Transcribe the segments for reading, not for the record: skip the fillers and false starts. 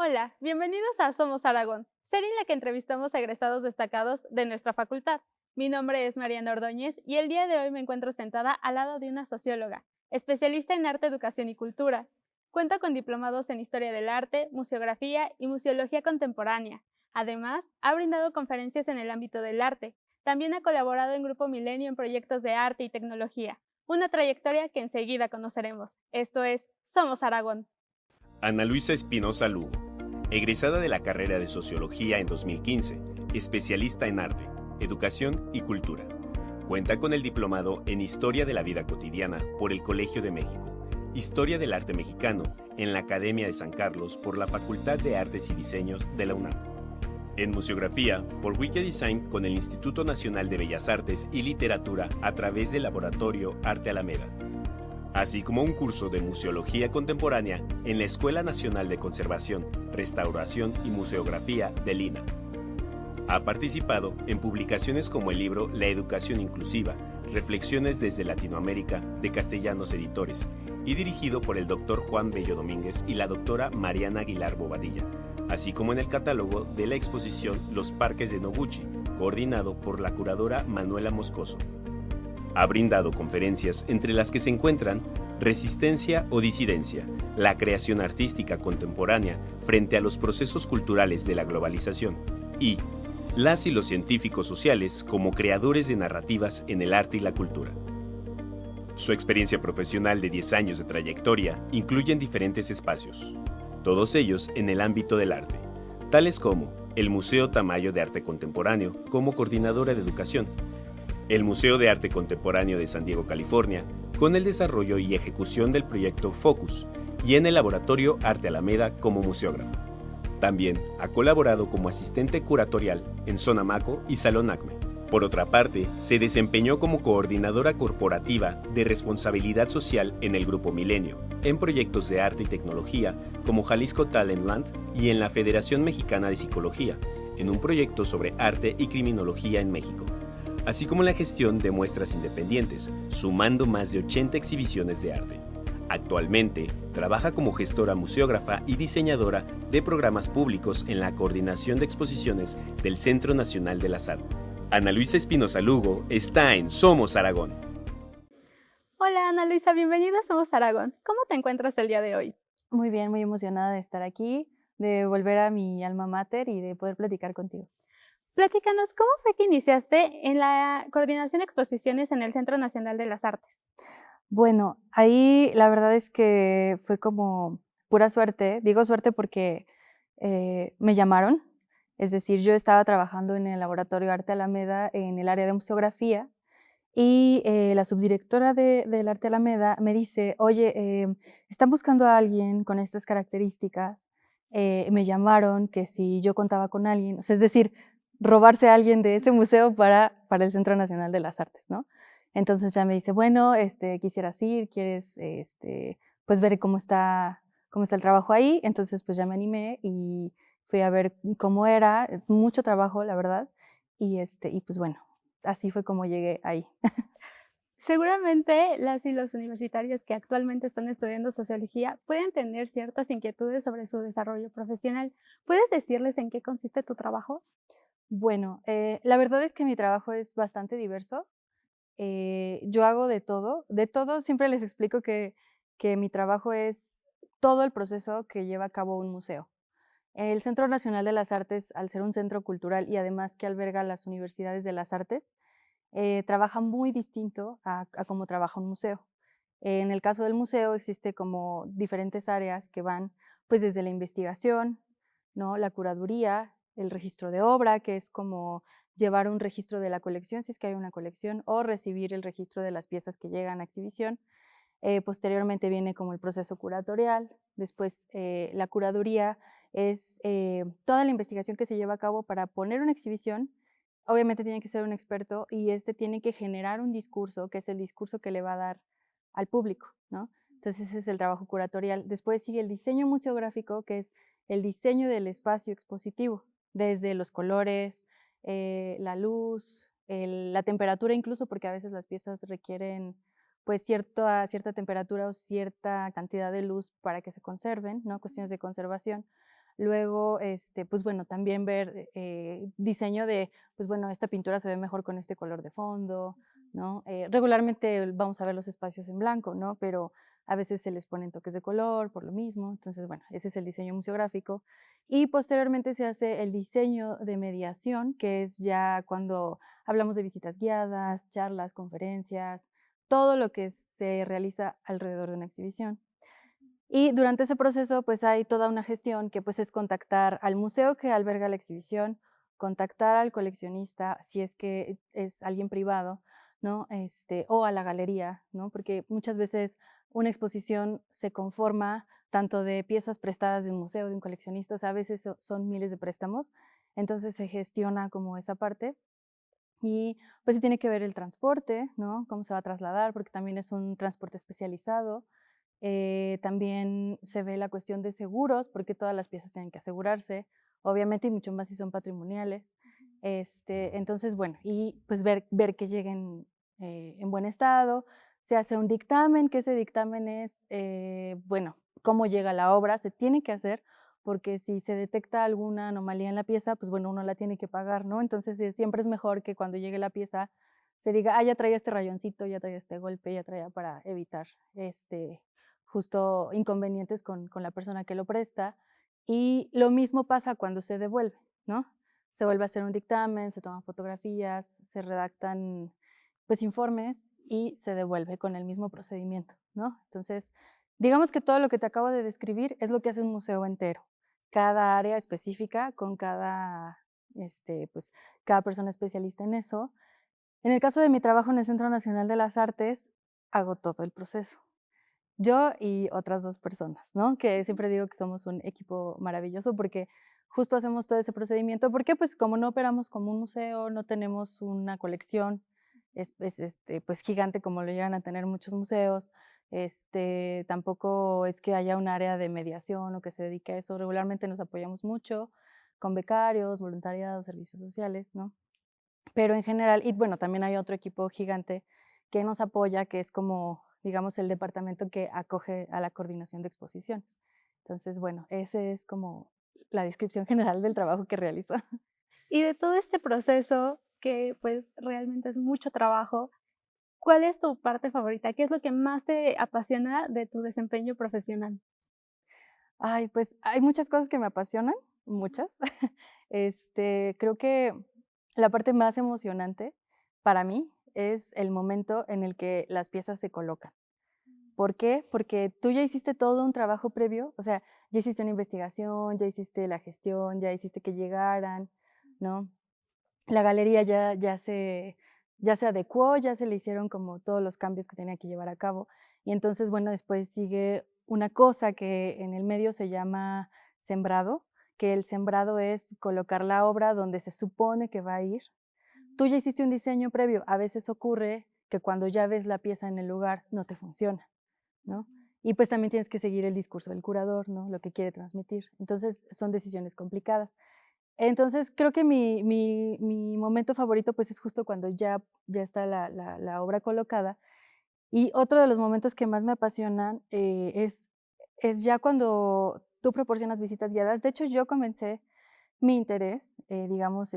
Hola, bienvenidos a Somos Aragón, serie en la que entrevistamos a egresados destacados de nuestra facultad. Mi nombre es Mariana Ordóñez y el día de hoy me encuentro sentada al lado de una socióloga, especialista en arte, educación y cultura. Cuenta con diplomados en Historia del Arte, Museografía y Museología Contemporánea. Además, ha brindado conferencias en el ámbito del arte. También ha colaborado en Grupo Milenio en proyectos de arte y tecnología, una trayectoria que enseguida conoceremos. Esto es Somos Aragón. Ana Luisa Espinosa Lugo, egresada de la carrera de Sociología en 2015, especialista en arte, educación y cultura. Cuenta con el diplomado en Historia de la Vida Cotidiana por el Colegio de México, Historia del Arte Mexicano en la Academia de San Carlos por la Facultad de Artes y Diseños de la UNAM. En Museografía por Wikidesign con el Instituto Nacional de Bellas Artes y Literatura a través del Laboratorio Arte Alameda, así como un curso de Museología Contemporánea en la Escuela Nacional de Conservación, Restauración y Museografía de Lina. Ha participado en publicaciones como el libro La Educación Inclusiva, Reflexiones desde Latinoamérica, de Castellanos Editores, y dirigido por el Dr. Juan Bello Domínguez y la doctora Mariana Aguilar Bobadilla, así como en el catálogo de la exposición Los Parques de Noguchi, coordinado por la curadora Manuela Moscoso. Ha brindado conferencias entre las que se encuentran Resistencia o Disidencia, la creación artística contemporánea frente a los procesos culturales de la globalización y Las y los científicos sociales como creadores de narrativas en el arte y la cultura. Su experiencia profesional de 10 años de trayectoria incluye en diferentes espacios, todos ellos en el ámbito del arte, tales como el Museo Tamayo de Arte Contemporáneo como coordinadora de educación, el Museo de Arte Contemporáneo de San Diego, California, con el desarrollo y ejecución del proyecto Focus, y en el Laboratorio Arte Alameda como museógrafo. También ha colaborado como asistente curatorial en Sonamaco y Salón ACME. Por otra parte, se desempeñó como coordinadora corporativa de responsabilidad social en el Grupo Milenio, en proyectos de arte y tecnología como Jalisco Talent Land y en la Federación Mexicana de Psicología, en un proyecto sobre arte y criminología en México, así como la gestión de muestras independientes, sumando más de 80 exhibiciones de arte. Actualmente, trabaja como gestora museógrafa y diseñadora de programas públicos en la coordinación de exposiciones del Centro Nacional de las Artes. Ana Luisa Espinosa Lugo está en Somos Aragón. Hola Ana Luisa, bienvenida a Somos Aragón. ¿Cómo te encuentras el día de hoy? Muy bien, muy emocionada de estar aquí, de volver a mi alma mater y de poder platicar contigo. Platícanos, ¿cómo fue que iniciaste en la coordinación de exposiciones en el Centro Nacional de las Artes? Bueno, ahí la verdad es que fue como pura suerte. Digo suerte porque me llamaron, es decir, yo estaba trabajando en el Laboratorio Arte Alameda en el área de museografía y la subdirectora del Arte Alameda me dice, oye, están buscando a alguien con estas características, me llamaron que si yo contaba con alguien, o sea, es decir, robarse a alguien de ese museo para el Centro Nacional de las Artes, ¿no? Entonces ya me dice, bueno, quisieras ir, quieres, pues ver cómo está el trabajo ahí. Entonces, pues ya me animé y fui a ver cómo era, mucho trabajo, la verdad, y pues bueno, así fue como llegué ahí. Seguramente las y los universitarios que actualmente están estudiando sociología pueden tener ciertas inquietudes sobre su desarrollo profesional. ¿Puedes decirles en qué consiste tu trabajo? Bueno, la verdad es que mi trabajo es bastante diverso. Yo hago de todo siempre les explico que mi trabajo es todo el proceso que lleva a cabo un museo. El Centro Nacional de las Artes, al ser un centro cultural y además que alberga las universidades de las artes, trabaja muy distinto a cómo trabaja un museo. En el caso del museo existe como diferentes áreas que van pues desde la investigación, ¿no? La curaduría, el registro de obra, que es como llevar un registro de la colección, si es que hay una colección, o recibir el registro de las piezas que llegan a exhibición. Posteriormente viene como el proceso curatorial, después la curaduría es toda la investigación que se lleva a cabo para poner una exhibición. Obviamente tiene que ser un experto y tiene que generar un discurso, que es el discurso que le va a dar al público, ¿no? Entonces ese es el trabajo curatorial. Después sigue el diseño museográfico, que es el diseño del espacio expositivo, desde los colores, la luz, la temperatura incluso, porque a veces las piezas requieren pues cierta temperatura o cierta cantidad de luz para que se conserven, ¿no? Cuestiones de conservación. Luego, pues bueno, también ver diseño de, pues bueno, esta pintura se ve mejor con este color de fondo, ¿no? Regularmente vamos a ver los espacios en blanco, ¿no? Pero a veces se les ponen toques de color por lo mismo. Entonces, bueno, ese es el diseño museográfico. Y posteriormente se hace el diseño de mediación, que es ya cuando hablamos de visitas guiadas, charlas, conferencias, todo lo que se realiza alrededor de una exhibición. Y durante ese proceso, pues hay toda una gestión que pues es contactar al museo que alberga la exhibición, contactar al coleccionista, si es que es alguien privado, ¿no? O a la galería, ¿no? Porque muchas veces una exposición se conforma tanto de piezas prestadas de un museo, de un coleccionista, o sea, a veces son miles de préstamos, entonces se gestiona como esa parte. Y pues se tiene que ver el transporte, ¿no? Cómo se va a trasladar, porque también es un transporte especializado. También se ve la cuestión de seguros, porque todas las piezas tienen que asegurarse, obviamente, y mucho más si son patrimoniales. Entonces, bueno, y pues ver que lleguen en buen estado. Se hace un dictamen, que ese dictamen es, bueno, cómo llega la obra, se tiene que hacer, porque si se detecta alguna anomalía en la pieza, pues bueno, uno la tiene que pagar, ¿no? Entonces, siempre es mejor que cuando llegue la pieza se diga, ya traía este rayoncito, ya traía este golpe, ya traía para evitar justo inconvenientes con la persona que lo presta. Y lo mismo pasa cuando se devuelve, ¿no? Se vuelve a hacer un dictamen, se toman fotografías, se redactan pues informes y se devuelve con el mismo procedimiento, ¿no? Entonces, digamos que todo lo que te acabo de describir es lo que hace un museo entero. Cada área específica con pues, cada persona especialista en eso. En el caso de mi trabajo en el Centro Nacional de las Artes, hago todo el proceso. Yo y otras 2 personas, ¿no? Que siempre digo que somos un equipo maravilloso porque justo hacemos todo ese procedimiento, porque, pues, como no operamos como un museo, no tenemos una colección, pues, gigante como lo llegan a tener muchos museos, tampoco es que haya un área de mediación o que se dedique a eso. Regularmente nos apoyamos mucho con becarios, voluntariados, servicios sociales, ¿no? Pero en general y bueno, también hay otro equipo gigante que nos apoya, que es como, digamos, el departamento que acoge a la coordinación de exposiciones. Entonces, bueno, ese es como la descripción general del trabajo que realizo. Y de todo este proceso, que pues realmente es mucho trabajo, ¿cuál es tu parte favorita? ¿Qué es lo que más te apasiona de tu desempeño profesional? Ay, pues hay muchas cosas que me apasionan, muchas. Creo que la parte más emocionante para mí es el momento en el que las piezas se colocan. ¿Por qué? Porque tú ya hiciste todo un trabajo previo, o sea, ya hiciste una investigación, ya hiciste la gestión, ya hiciste que llegaran, ¿no? La galería ya se adecuó, ya se le hicieron como todos los cambios que tenía que llevar a cabo. Y entonces, bueno, después sigue una cosa que en el medio se llama sembrado, que el sembrado es colocar la obra donde se supone que va a ir. Tú ya hiciste un diseño previo, a veces ocurre que cuando ya ves la pieza en el lugar no te funciona, ¿no? Y pues también tienes que seguir el discurso del curador, ¿no? Lo que quiere transmitir. Entonces, son decisiones complicadas. Entonces, creo que mi momento favorito, pues, es justo cuando ya está la obra colocada. Y otro de los momentos que más me apasionan, es ya cuando tú proporcionas visitas guiadas. De hecho, yo comencé mi interés, digamos,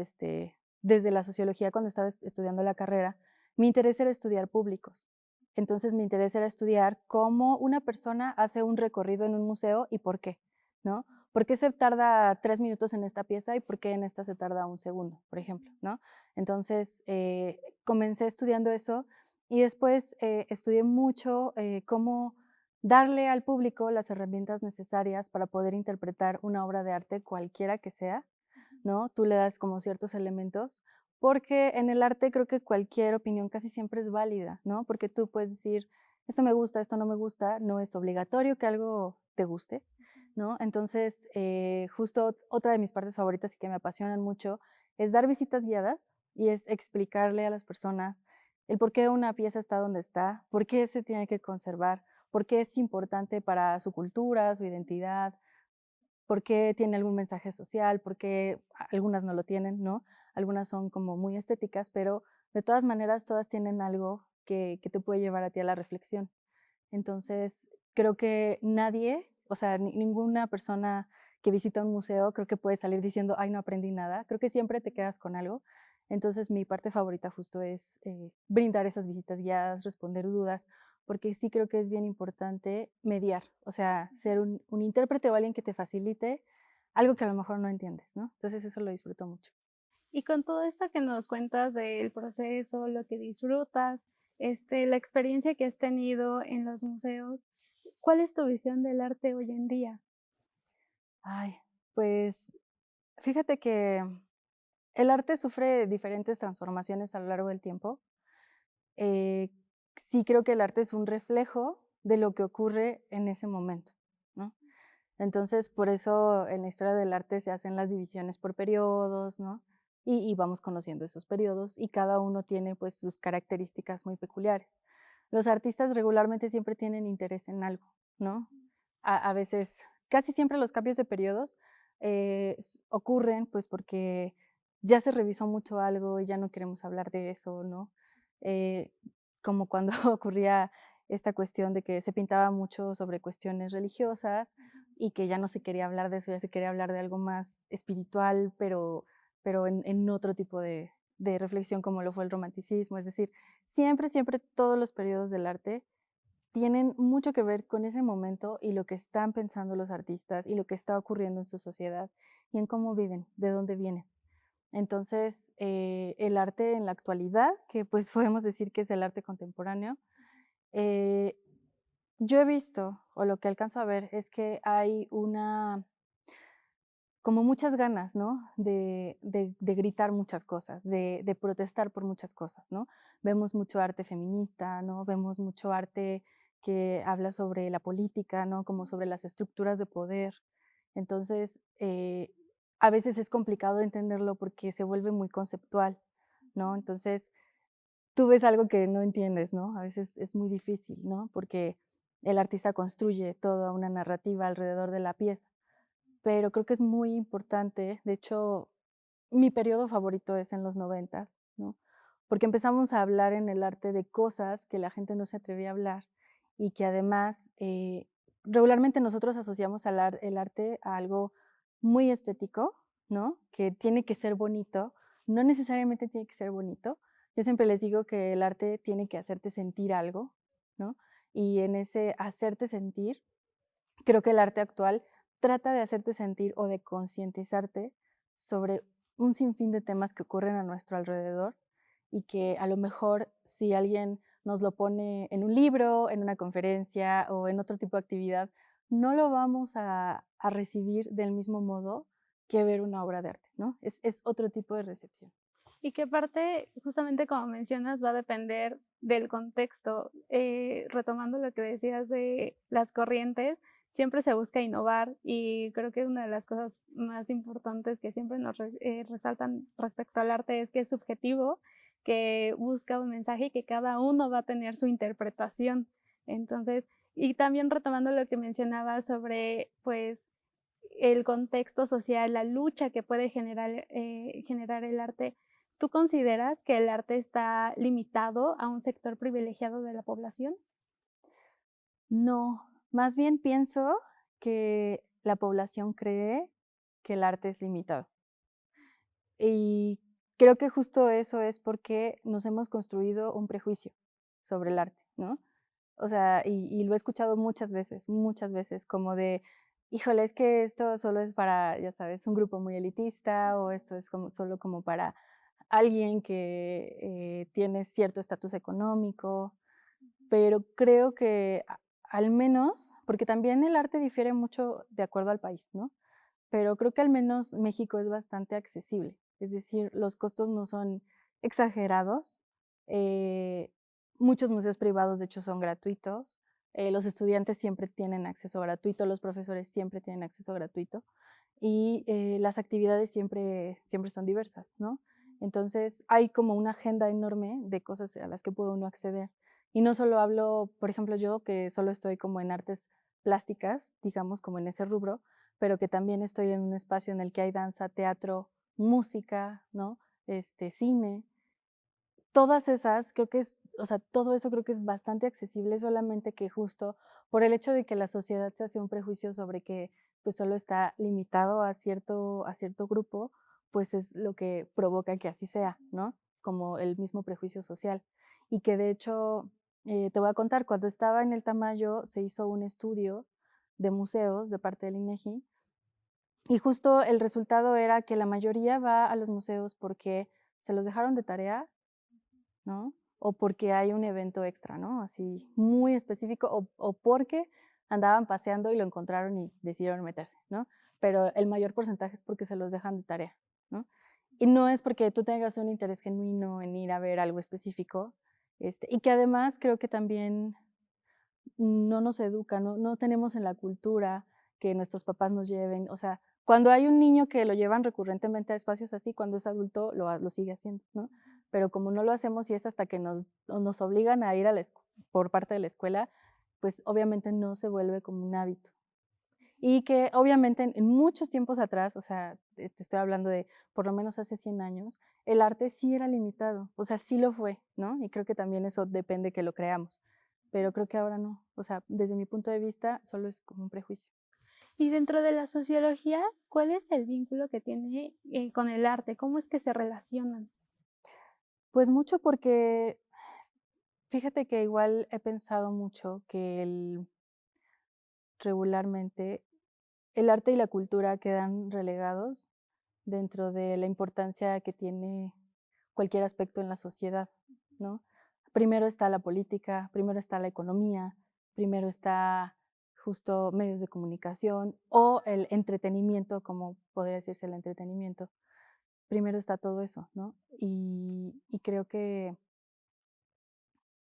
desde la sociología cuando estaba estudiando la carrera, mi interés era estudiar públicos. Entonces, mi interés era estudiar cómo una persona hace un recorrido en un museo y por qué, ¿no? ¿Por qué se tarda 3 minutos en esta pieza y por qué en esta se tarda un segundo, por ejemplo, ¿no? Entonces, comencé estudiando eso y después estudié mucho cómo darle al público las herramientas necesarias para poder interpretar una obra de arte, cualquiera que sea, ¿no? Tú le das como ciertos elementos, porque en el arte creo que cualquier opinión casi siempre es válida, ¿no? Porque tú puedes decir, esto me gusta, esto no me gusta, no es obligatorio que algo te guste, ¿no? Entonces, justo otra de mis partes favoritas y que me apasionan mucho es dar visitas guiadas y es explicarle a las personas el por qué una pieza está donde está, por qué se tiene que conservar, por qué es importante para su cultura, su identidad, por qué tiene algún mensaje social, por qué algunas no lo tienen, ¿no? Algunas son como muy estéticas, pero de todas maneras todas tienen algo que te puede llevar a ti a la reflexión. Entonces, creo que nadie, o sea, ninguna persona que visita un museo, creo que puede salir diciendo, ay, no aprendí nada. Creo que siempre te quedas con algo. Entonces, mi parte favorita justo es brindar esas visitas guiadas, responder dudas, porque sí creo que es bien importante mediar, o sea, ser un intérprete o alguien que te facilite algo que a lo mejor no entiendes, ¿no? Entonces, eso lo disfruto mucho. Y con todo esto que nos cuentas del proceso, lo que disfrutas, la experiencia que has tenido en los museos, ¿cuál es tu visión del arte hoy en día? Ay, pues fíjate que el arte sufre diferentes transformaciones a lo largo del tiempo. Eh, sí creo que el arte es un reflejo de lo que ocurre en ese momento, ¿no? Entonces, por eso en la historia del arte se hacen las divisiones por periodos, ¿no? Y vamos conociendo esos periodos y cada uno tiene pues sus características muy peculiares. Los artistas regularmente siempre tienen interés en algo, ¿no? A veces, casi siempre los cambios de periodos ocurren pues porque ya se revisó mucho algo y ya no queremos hablar de eso, ¿no? Eh, como cuando ocurría esta cuestión de que se pintaba mucho sobre cuestiones religiosas y que ya no se quería hablar de eso, ya se quería hablar de algo más espiritual, pero en otro tipo de reflexión como lo fue el romanticismo. Es decir, siempre, siempre todos los periodos del arte tienen mucho que ver con ese momento y lo que están pensando los artistas y lo que está ocurriendo en su sociedad y en cómo viven, de dónde vienen. Entonces, el arte en la actualidad, que pues podemos decir que es el arte contemporáneo, eh, yo he visto, o lo que alcanzo a ver, es que hay una como muchas ganas, ¿no? De gritar muchas cosas, de protestar por muchas cosas, ¿no? Vemos mucho arte feminista, ¿no? Vemos mucho arte que habla sobre la política, ¿no? Como sobre las estructuras de poder. Entonces, a veces es complicado entenderlo porque se vuelve muy conceptual, ¿no? Entonces, tú ves algo que no entiendes, ¿no? A veces es muy difícil, ¿no? Porque el artista construye toda una narrativa alrededor de la pieza, pero creo que es muy importante. De hecho, mi periodo favorito es en los noventas, ¿no? Porque empezamos a hablar en el arte de cosas que la gente no se atrevía a hablar y que además regularmente nosotros asociamos el arte a algo muy estético, ¿no? Que tiene que ser bonito, no necesariamente tiene que ser bonito. Yo siempre les digo que el arte tiene que hacerte sentir algo, ¿no? Y en ese hacerte sentir, creo que el arte actual trata de hacerte sentir o de concientizarte sobre un sinfín de temas que ocurren a nuestro alrededor y que a lo mejor si alguien nos lo pone en un libro, en una conferencia o en otro tipo de actividad, no lo vamos a recibir del mismo modo que ver una obra de arte, ¿no? Es otro tipo de recepción. Y qué parte, justamente como mencionas, va a depender del contexto. Retomando lo que decías de las corrientes, siempre se busca innovar y creo que una de las cosas más importantes que siempre nos resaltan respecto al arte es que es subjetivo, que busca un mensaje y que cada uno va a tener su interpretación. Entonces, y también retomando lo que mencionaba sobre, pues, el contexto social, la lucha que puede generar el arte. ¿Tú consideras que el arte está limitado a un sector privilegiado de la población? No, más bien pienso que la población cree que el arte es limitado. Y creo que justo eso es porque nos hemos construido un prejuicio sobre el arte, ¿no? O sea, y lo he escuchado muchas veces, como de, híjole, es que esto solo es para, ya sabes, un grupo muy elitista o esto es como, solo como para alguien que tiene cierto estatus económico, pero creo que al menos, porque también el arte difiere mucho de acuerdo al país, ¿no? Pero creo que al menos México es bastante accesible, es decir, los costos no son exagerados. eh, Muchos museos privados, de hecho, son gratuitos. Los estudiantes siempre tienen acceso gratuito, los profesores siempre tienen acceso gratuito y las actividades siempre son diversas, ¿no? Entonces, hay como una agenda enorme de cosas a las que puede uno acceder. Y no solo hablo, por ejemplo, yo que solo estoy como en artes plásticas, digamos, como en ese rubro, pero que también estoy en un espacio en el que hay danza, teatro, música, ¿no? Cine. Todas esas, creo que es, o sea, todo eso creo que es bastante accesible, solamente que justo por el hecho de que la sociedad se hace un prejuicio sobre que pues solo está limitado a cierto grupo, pues es lo que provoca que así sea, ¿no? Como el mismo prejuicio social. Y que de hecho, te voy a contar, cuando estaba en el Tamayo se hizo un estudio de museos de parte del INEGI y justo el resultado era que la mayoría va a los museos porque se los dejaron de tarea, ¿no? O porque hay un evento extra, ¿no? Así muy específico, o porque andaban paseando y lo encontraron y decidieron meterse, ¿no? Pero el mayor porcentaje es porque se los dejan de tarea, ¿no? Y no es porque tú tengas un interés genuino en ir a ver algo específico, y que además creo que también no nos educa, no tenemos en la cultura que nuestros papás nos lleven, o sea, cuando hay un niño que lo llevan recurrentemente a espacios así, cuando es adulto lo sigue haciendo, ¿no? Pero como no lo hacemos y es hasta que nos obligan a ir a por parte de la escuela, pues obviamente no se vuelve como un hábito. Y que obviamente en muchos tiempos atrás, o sea, te estoy hablando de por lo menos hace 100 años, el arte sí era limitado, o sea, sí lo fue, ¿no? Y creo que también eso depende que lo creamos, pero creo que ahora no, o sea, desde mi punto de vista solo es como un prejuicio. Y dentro de la sociología, ¿cuál es el vínculo que tiene con el arte? ¿Cómo es que se relacionan? Pues mucho porque fíjate que igual he pensado mucho que regularmente el arte y la cultura quedan relegados dentro de la importancia que tiene cualquier aspecto en la sociedad, ¿no? Primero está la política, primero está la economía, primero está justo medios de comunicación o el entretenimiento, como podría decirse el entretenimiento. Primero está todo eso, ¿no? Y creo que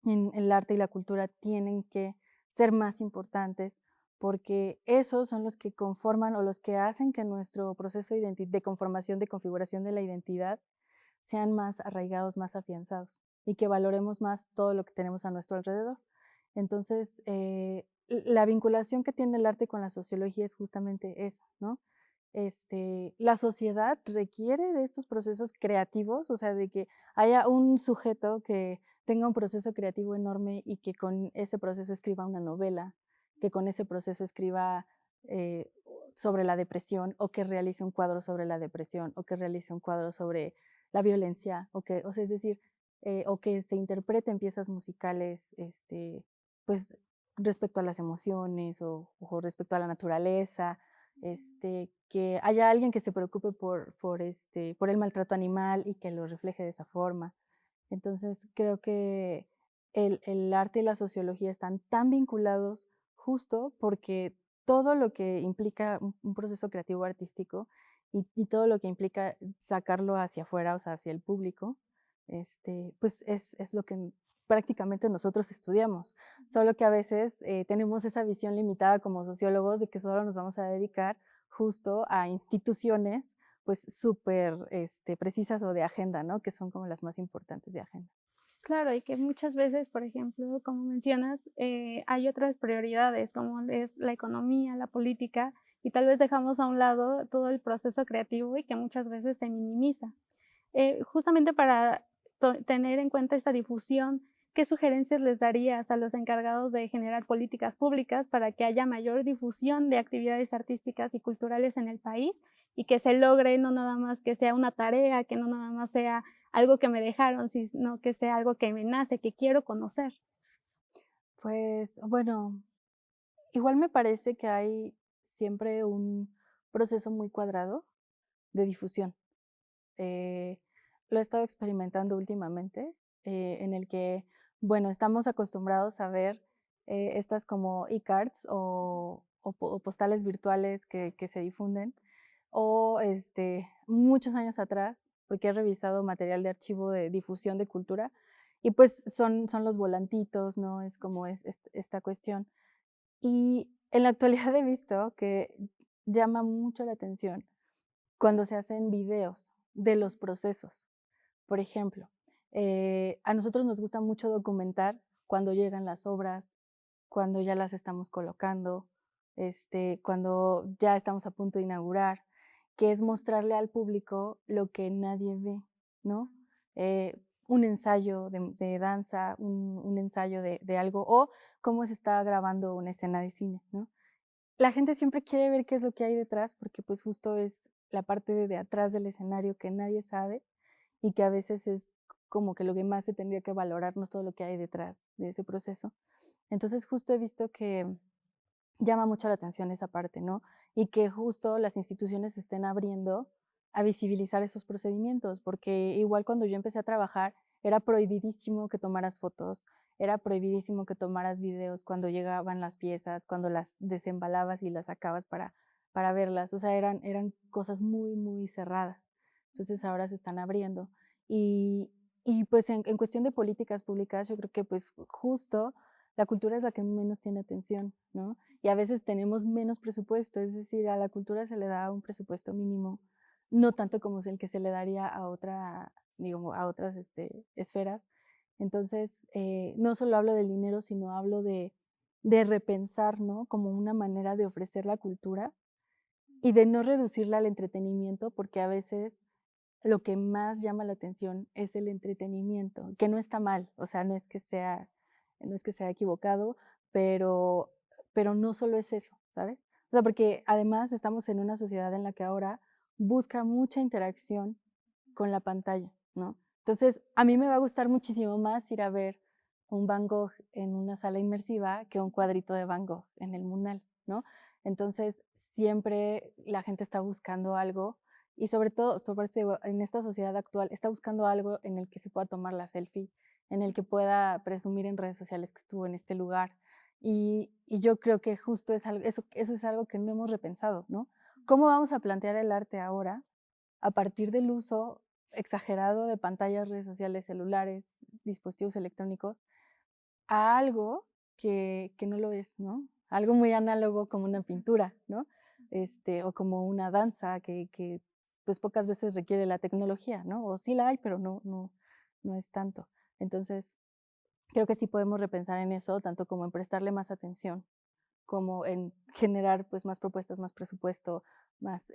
el arte y la cultura tienen que ser más importantes porque esos son los que conforman o los que hacen que nuestro proceso de conformación, de configuración de la identidad sean más arraigados, más afianzados y que valoremos más todo lo que tenemos a nuestro alrededor. Entonces, la vinculación que tiene el arte con la sociología es justamente esa, ¿no? La sociedad requiere de estos procesos creativos, o sea, de que haya un sujeto que tenga un proceso creativo enorme y que con ese proceso escriba una novela, que con ese proceso escriba eh, sobre la depresión o que realice un cuadro sobre la depresión o que realice un cuadro sobre la violencia, o sea, es decir, o que se interpreten piezas musicales, pues respecto a las emociones o respecto a la naturaleza, que haya alguien que se preocupe por el maltrato animal y que lo refleje de esa forma. Entonces, creo que el arte y la sociología están tan vinculados justo porque todo lo que implica un proceso creativo artístico y todo lo que implica sacarlo hacia afuera, o sea, hacia el público, pues es lo que prácticamente nosotros estudiamos. Solo que a veces tenemos esa visión limitada como sociólogos de que solo nos vamos a dedicar justo a instituciones pues súper precisas o de agenda, ¿no? Que son como las más importantes de agenda. Claro, y que muchas veces, por ejemplo, como mencionas, hay otras prioridades, como es la economía, la política, y tal vez dejamos a un lado todo el proceso creativo y que muchas veces se minimiza. Justamente para tener en cuenta esta difusión, ¿qué sugerencias les darías a los encargados de generar políticas públicas para que haya mayor difusión de actividades artísticas y culturales en el país y que se logre no nada más que sea una tarea, que no nada más sea algo que me dejaron, sino que sea algo que me nace, que quiero conocer? Pues bueno, igual me parece que hay siempre un proceso muy cuadrado de difusión. Eh, lo he estado experimentando últimamente, en el que, bueno, estamos acostumbrados a ver estas como e-cards o postales virtuales que se difunden, o muchos años atrás, porque he revisado material de archivo de difusión de cultura, y pues son los volantitos, ¿no? Es como esta cuestión. Y en la actualidad he visto que llama mucho la atención cuando se hacen videos de los procesos. Por ejemplo, a nosotros nos gusta mucho documentar cuando llegan las obras, cuando ya las estamos colocando, cuando ya estamos a punto de inaugurar, que es mostrarle al público lo que nadie ve, ¿no? Un ensayo de danza, un ensayo de algo, o cómo se está grabando una escena de cine, ¿no? la gente siempre quiere ver qué es lo que hay detrás, porque pues justo es la parte de atrás del escenario que nadie sabe y que a veces es como que lo que más se tendría que valorar, no todo lo que hay detrás de ese proceso. Entonces justo he visto que llama mucho la atención esa parte, ¿no? Y que justo las instituciones se estén abriendo a visibilizar esos procedimientos, porque igual cuando yo empecé a trabajar era prohibidísimo que tomaras fotos, era prohibidísimo que tomaras videos cuando llegaban las piezas, cuando las desembalabas y las sacabas para verlas, o sea, eran cosas muy, muy cerradas. Entonces ahora se están abriendo. Y, y pues en cuestión de políticas públicas, yo creo que pues justo la cultura es la que menos tiene atención, ¿no? Y a veces tenemos menos presupuesto, es decir, a la cultura se le da un presupuesto mínimo, no tanto como es el que se le daría a otra, digo, a otras esferas. Entonces, no solo hablo del dinero, sino hablo de repensar, ¿no? Como una manera de ofrecer la cultura y de no reducirla al entretenimiento, porque a veces lo que más llama la atención es el entretenimiento, que no está mal, o sea, no es que sea equivocado, pero, pero no solo es eso, ¿sabes? O sea, porque además estamos en una sociedad en la que ahora busca mucha interacción con la pantalla, ¿no? Entonces, a mí me va a gustar muchísimo más ir a ver un Van Gogh en una sala inmersiva que un cuadrito de Van Gogh en el Munal, ¿no? Entonces, siempre la gente está buscando algo y sobre todo, en esta sociedad actual, está buscando algo en el que se pueda tomar la selfie, en el que pueda presumir en redes sociales que estuvo en este lugar. Y yo creo que justo eso es algo que no hemos repensado, ¿no? ¿Cómo vamos a plantear el arte ahora a partir del uso exagerado de pantallas, redes sociales, celulares, dispositivos electrónicos, a algo que no lo es, ¿no? Algo muy análogo como una pintura, ¿no? O como una danza que pues pocas veces requiere la tecnología, ¿no? O sí la hay, pero no es tanto. Entonces, creo que sí podemos repensar en eso, tanto como en prestarle más atención, como en generar pues más propuestas, más presupuesto, más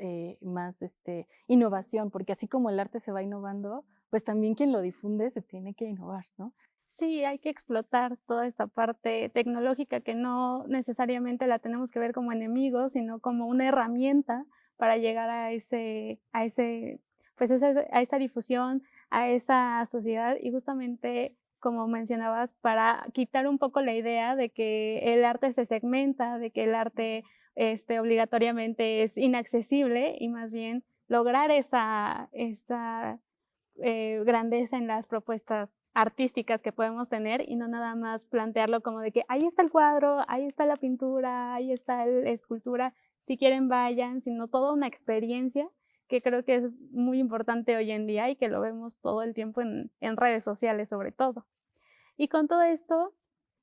innovación, porque así como el arte se va innovando, pues también quien lo difunde se tiene que innovar, ¿no? Sí, hay que explotar toda esta parte tecnológica que no necesariamente la tenemos que ver como enemigo, sino como una herramienta para llegar pues a esa difusión, a esa sociedad y justamente, como mencionabas, para quitar un poco la idea de que el arte se segmenta, de que el arte, obligatoriamente es inaccesible y más bien lograr esa grandeza en las propuestas artísticas que podemos tener y no nada más plantearlo como de que ahí está el cuadro, ahí está la pintura, ahí está la escultura, si quieren vayan, sino toda una experiencia que creo que es muy importante hoy en día y que lo vemos todo el tiempo en redes sociales sobre todo. Y con todo esto,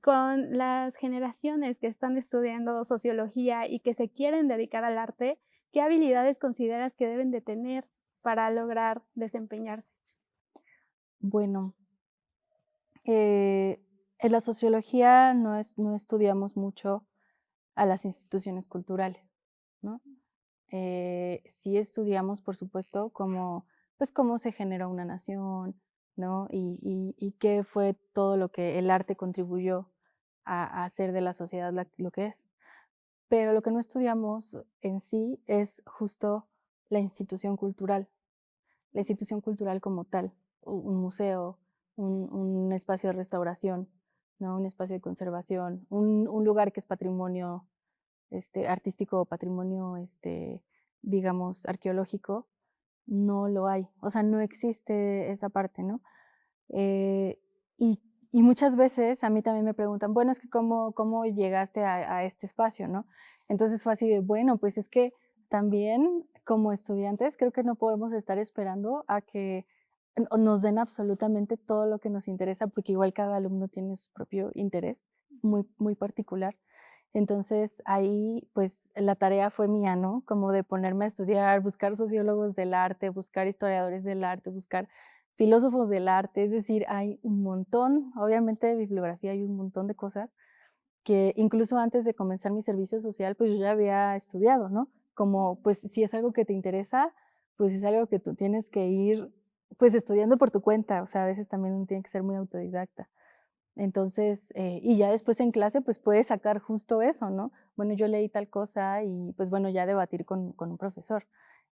con las generaciones que están estudiando sociología y que se quieren dedicar al arte, ¿qué habilidades consideras que deben de tener para lograr desempeñarse? Bueno, en la sociología no estudiamos mucho a las instituciones culturales, ¿no? Sí estudiamos, por supuesto, pues, cómo se generó una nación, ¿no? Y qué fue todo lo que el arte contribuyó a hacer de la sociedad lo que es. Pero lo que no estudiamos en sí es justo la institución cultural como tal, un museo, un espacio de restauración, ¿no? Un espacio de conservación, un lugar que es patrimonio artístico o patrimonio, digamos, arqueológico, no lo hay. O sea, no existe esa parte, ¿no? Eh, y, y muchas veces a mí también me preguntan, bueno, es que cómo llegaste a este espacio, ¿no? Entonces fue así de, bueno, pues es que también como estudiantes creo que no podemos estar esperando a que nos den absolutamente todo lo que nos interesa, porque igual cada alumno tiene su propio interés muy, muy particular. Entonces ahí pues la tarea fue mía, ¿no? Como de ponerme a estudiar, buscar sociólogos del arte, buscar historiadores del arte, buscar filósofos del arte, es decir, hay un montón, obviamente de bibliografía hay un montón de cosas que incluso antes de comenzar mi servicio social, pues yo ya había estudiado, ¿no? Como pues si es algo que te interesa, pues es algo que tú tienes que ir pues estudiando por tu cuenta, o sea, a veces también uno tiene que ser muy autodidacta. Entonces, y ya después en clase, pues puedes sacar justo eso, ¿no? Bueno, yo leí tal cosa y pues bueno, ya debatir con un profesor.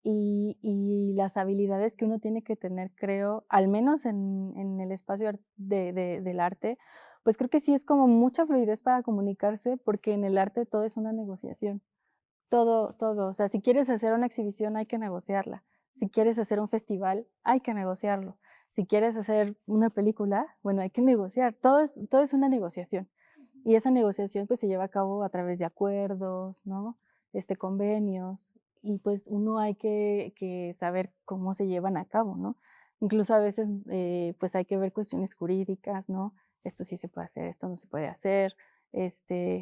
Y las habilidades que uno tiene que tener, creo, al menos en el espacio del arte, pues creo que sí es como mucha fluidez para comunicarse, porque en el arte todo es una negociación. Todo, todo. O sea, si quieres hacer una exhibición, hay que negociarla. Si quieres hacer un festival, hay que negociarlo. Si quieres hacer una película, bueno, hay que negociar. Todo es una negociación. Y esa negociación pues se lleva a cabo a través de acuerdos, ¿no? Convenios. Y pues uno hay que saber cómo se llevan a cabo, ¿no? Incluso a veces pues hay que ver cuestiones jurídicas, ¿no? Esto sí se puede hacer, esto no se puede hacer.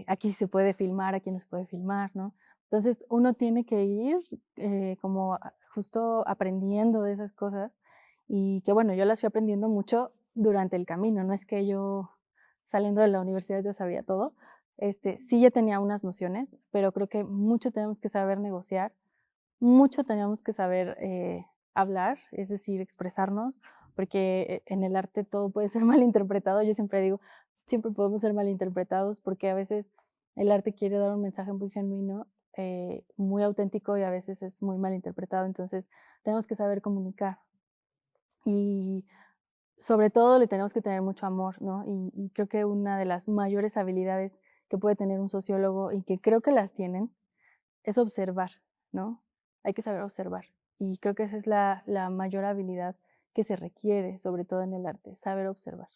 Aquí sí se puede filmar, aquí no se puede filmar, ¿no? Entonces, uno tiene que ir como justo aprendiendo de esas cosas y que, bueno, yo las fui aprendiendo mucho durante el camino, no es que yo saliendo de la universidad ya sabía todo, sí ya tenía unas nociones, pero creo que mucho tenemos que saber negociar, mucho tenemos que saber hablar, es decir, expresarnos, porque en el arte todo puede ser malinterpretado, yo siempre digo, siempre podemos ser malinterpretados porque a veces el arte quiere dar un mensaje muy genuino, muy auténtico y a veces es muy malinterpretado, entonces tenemos que saber comunicar y sobre todo le tenemos que tener mucho amor, ¿no? Y creo que una de las mayores habilidades que puede tener un sociólogo y que creo que las tienen es observar, ¿no? Hay que saber observar. Y creo que esa es la mayor habilidad que se requiere, sobre todo en el arte, saber observar.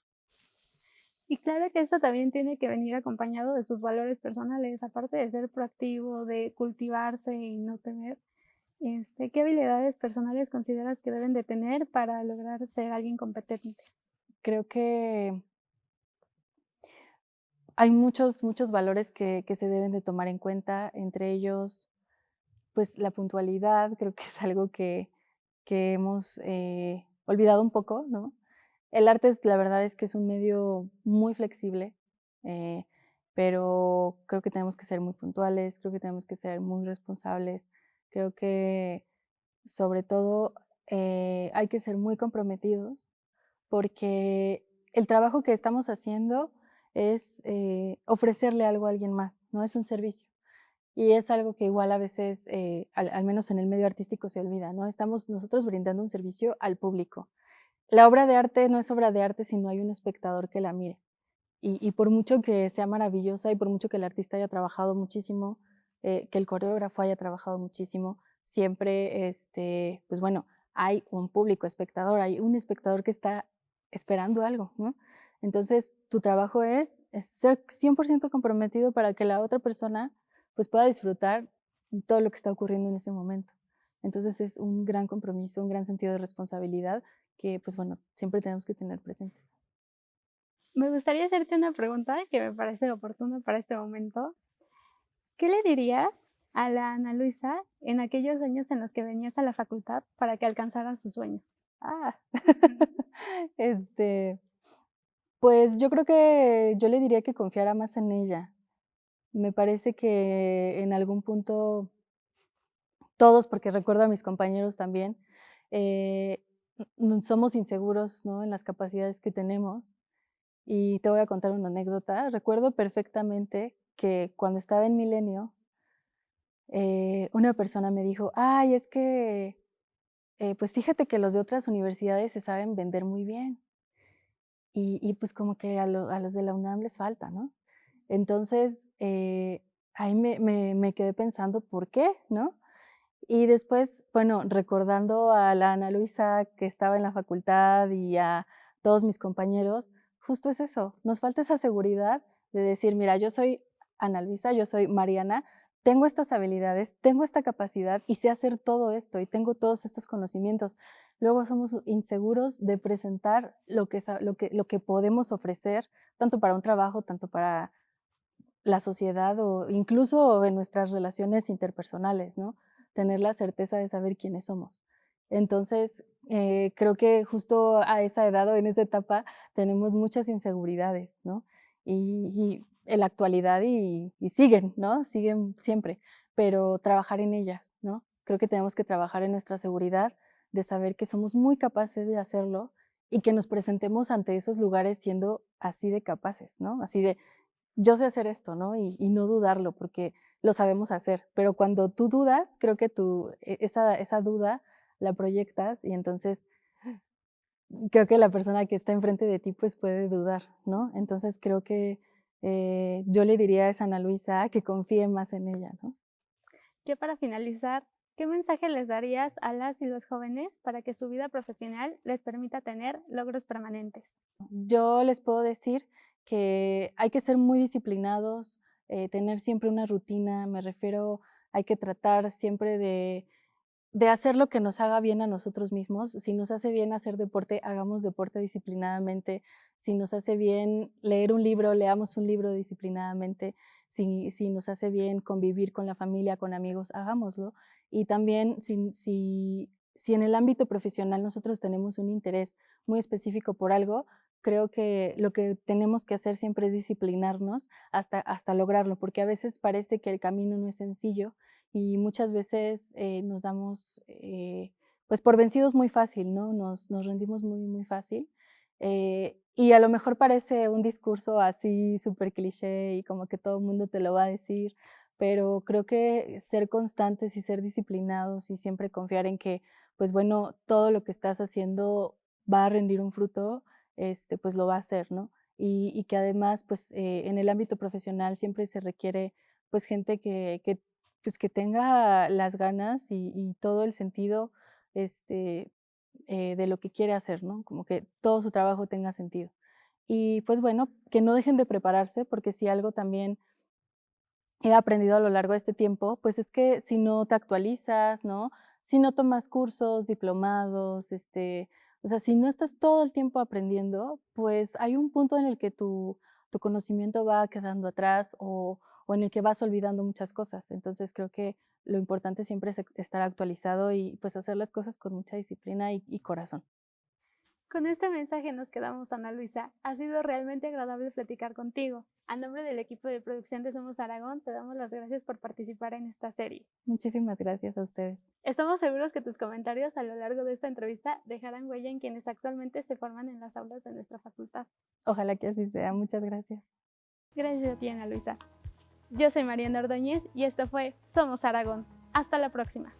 Y claro que esto también tiene que venir acompañado de sus valores personales, aparte de ser proactivo, de cultivarse y no temer. ¿Qué habilidades personales consideras que deben de tener para lograr ser alguien competente? Creo que hay muchos, muchos valores que se deben de tomar en cuenta, entre ellos, pues la puntualidad, creo que es algo que hemos olvidado un poco, ¿no? El arte es, la verdad es que es un medio muy flexible, eh, pero creo que tenemos que ser muy puntuales, creo que tenemos que ser muy responsables, creo que sobre todo hay que ser muy comprometidos porque el trabajo que estamos haciendo es ofrecerle algo a alguien más, no es un servicio. Y es algo que igual a veces, al menos en el medio artístico, se olvida, ¿no? Estamos nosotros brindando un servicio al público. La obra de arte no es obra de arte si no hay un espectador que la mire. Y por mucho que sea maravillosa y por mucho que el artista haya trabajado muchísimo, que el coreógrafo haya trabajado muchísimo, siempre, pues bueno, hay un público espectador, hay un espectador que está esperando algo, ¿no? Entonces, tu trabajo es ser 100% comprometido para que la otra persona pues pueda disfrutar todo lo que está ocurriendo en ese momento. Entonces es un gran compromiso, un gran sentido de responsabilidad que pues bueno, siempre tenemos que tener presentes. Me gustaría hacerte una pregunta que me parece oportuna para este momento. ¿Qué le dirías a la Ana Luisa en aquellos años en los que venías a la facultad para que alcanzara sus sueños? Ah, este, pues yo creo que yo le diría que confiara más en ella. Me parece que en algún punto todos, porque recuerdo a mis compañeros también, eh, somos inseguros, ¿no? En las capacidades que tenemos. Y te voy a contar una anécdota. Recuerdo perfectamente que cuando estaba en Milenio, una persona me dijo, ay, es que, pues fíjate que los de otras universidades se saben vender muy bien. Y pues como que a los de la UNAM les falta, ¿no? Entonces, ahí me quedé pensando, ¿por qué? ¿No? Y después, bueno, recordando a la Ana Luisa que estaba en la facultad y a todos mis compañeros, justo es eso, nos falta esa seguridad de decir, mira, yo soy Ana Luisa, yo soy Mariana, tengo estas habilidades, tengo esta capacidad y sé hacer todo esto y tengo todos estos conocimientos. Luego somos inseguros de presentar lo que podemos ofrecer, tanto para un trabajo, tanto para la sociedad o incluso en nuestras relaciones interpersonales, ¿no? Tener la certeza de saber quiénes somos. Entonces, creo que justo a esa edad o en esa etapa tenemos muchas inseguridades, ¿no? Y en la actualidad y siguen, ¿no? Siguen siempre, pero trabajar en ellas, ¿no? Creo que tenemos que trabajar en nuestra seguridad de saber que somos muy capaces de hacerlo y que nos presentemos ante esos lugares siendo así de capaces, ¿no? Así de, yo sé hacer esto, ¿no? Y no dudarlo, porque lo sabemos hacer. Pero cuando tú dudas, creo que esa duda la proyectas y entonces creo que la persona que está enfrente de ti pues puede dudar, ¿no? Entonces creo que yo le diría a esa Ana Luisa que confíe más en ella, ¿no? Ya para finalizar, ¿qué mensaje les darías a las y los jóvenes para que su vida profesional les permita tener logros permanentes? Yo les puedo decir que hay que ser muy disciplinados, tener siempre una rutina, me refiero, hay que tratar siempre de hacer lo que nos haga bien a nosotros mismos. Si nos hace bien hacer deporte, hagamos deporte disciplinadamente. Si nos hace bien leer un libro, leamos un libro disciplinadamente. Si nos hace bien convivir con la familia, con amigos, hagámoslo. Y también si en el ámbito profesional nosotros tenemos un interés muy específico por algo, creo que lo que tenemos que hacer siempre es disciplinarnos hasta lograrlo, porque a veces parece que el camino no es sencillo y muchas veces nos damos pues por vencidos muy fácil, ¿no? Nos rendimos muy fácil. Y a lo mejor parece un discurso así súper cliché y como que todo el mundo te lo va a decir, pero creo que ser constantes y ser disciplinados y siempre confiar en que, pues bueno, todo lo que estás haciendo va a rendir un fruto, pues lo va a hacer, ¿no? Y que además, pues en el ámbito profesional siempre se requiere pues gente pues que tenga las ganas y todo el sentido de lo que quiere hacer, ¿no? Como que todo su trabajo tenga sentido. Y pues bueno, que no dejen de prepararse, porque si algo también he aprendido a lo largo de este tiempo, pues es que si no te actualizas, ¿no? Si no tomas cursos, diplomados, o sea, si no estás todo el tiempo aprendiendo, pues hay un punto en el que tu conocimiento va quedando atrás o en el que vas olvidando muchas cosas. Entonces creo que lo importante siempre es estar actualizado y pues hacer las cosas con mucha disciplina y corazón. Con este mensaje nos quedamos, Ana Luisa. Ha sido realmente agradable platicar contigo. A nombre del equipo de producción de Somos Aragón, te damos las gracias por participar en esta serie. Muchísimas gracias a ustedes. Estamos seguros que tus comentarios a lo largo de esta entrevista dejarán huella en quienes actualmente se forman en las aulas de nuestra facultad. Ojalá que así sea. Muchas gracias. Gracias a ti, Ana Luisa. Yo soy Mariana Ordóñez y esto fue Somos Aragón. Hasta la próxima.